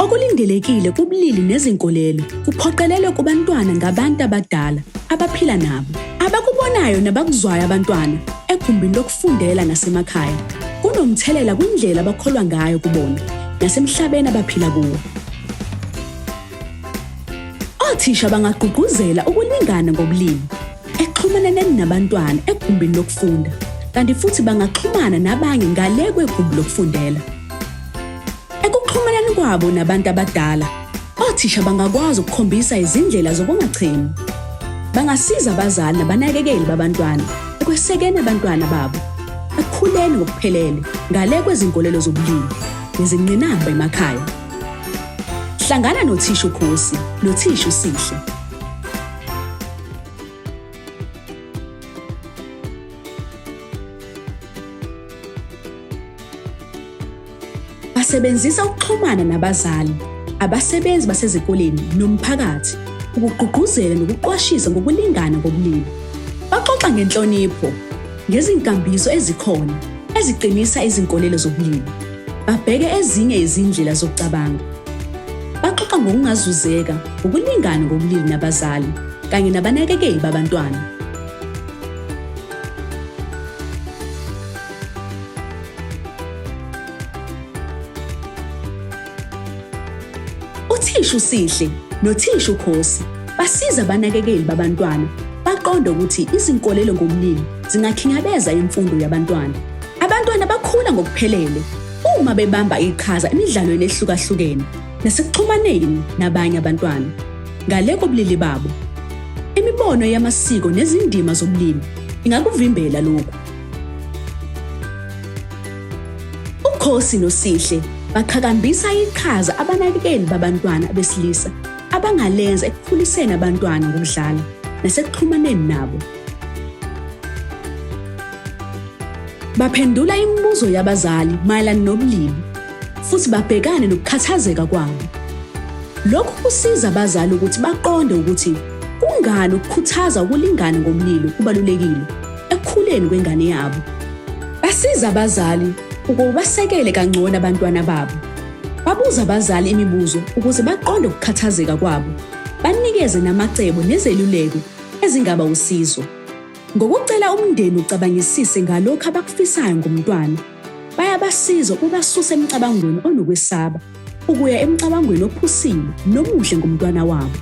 Okulindelekile kubulili nezinkolelo kuphoqelelwe kubantwana ngabantu abadala abaphila nabo. Abakubonayo nabakuzwayo abantwana egumbini lokufundela nasemakhaya kunomthelela kwindlela abakholwa ngayo kubona nasemhlabeni abaphila kuwo. Othisha bangagqugquzela ukulingana ngobulili exhumaneni nabantwana egumbini lokufunda, kanti futhi bangaxhumana nabanye ngale kwegumbi lokufundela. Ekuxhumaneni kwabo nabantu abadala, othisha bangakwazi ukukhombisa izindlela zokungachemi. Bangasiza abazali nabanakekeli babantwana ekwesekeni abantwana babo ekukhuleni ngokuphelele ngale kwezinkolelo zobulili nezingqinamba emakhaya. Hlangana nothisha uKhosi nothisha uSihle. Basebenzisa ukuxhumana nabazali, abasebenzi basezikoleni nomphakathi ukugqugquzela nokuqwashisa ngokulingana ngobulili. Baxoxa ngenhlonipho, ngezinkambiso ezikhona eziqinisa izinkolelo zobulili. Babheke ezinye izindlela zokucabanga. Baxoxa ngokungazuzeka ukulingana ngobulili nabazali kanye nabanakekeli babantwana. Uthisha uSihle nothisha uKhosi basiza abanakekeli babantwana baqonde ukuthi izinkolelo ngobulili zingakhinyabeza imfundo yabantwana. Abantwana bakhula ngokuphelele uma bebamba iqhaza emidlalweni ehlukahlukene nasekuxhumaneni nabanye abantwana ngale kobulili babo. Imibono yamasiko nezindima zobulili ingakuvimbela lokhu. uKhosi noSihle baqhakambisa iqhaza abanakekeli babantwana abesilisa abangalenza ekukhuliseni abantwana ngokudlala nasekuxhumaneni nabo. Baphendula imibuzo yabazali mayelana nobulili futhi babhekane nokukhathazeka kwabo. Lokhu kusiza abazali ukuthi baqonde ukuthi kungani ukukhuthaza ukulingana ngobulili kubalulekile ekukhuleni kwengane yabo. Basiza abazali ukuba basekele kangcono abantwana babo. Babuza abazali imibuzo ukuze baqonde ukukhathazeka kwabo, banikeze namacebo nezeluleko ezingaba usizo. Ngokucela umndeni ucabangisise ngalokho abakufisayo ngomntwana, bayabasiza ukubasusa emicabangweni onokwesaba ukuya emicabangweni ophusile nomuhle ngomntwana wabo.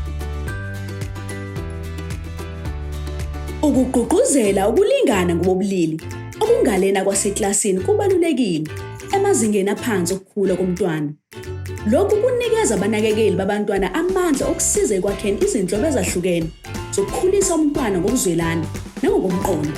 Ukugqugquzela ukulingana ngobulili okungalena kwaseklasini kubalulekile emazingeni aphansi okukhula komntwana. Lokhu kunikeza abanakekeli babantwana amandla okusiza ekwakheni izinhlobo ezahlukene zokukhulisa umntwana ngokuzwelana nangokomqondo.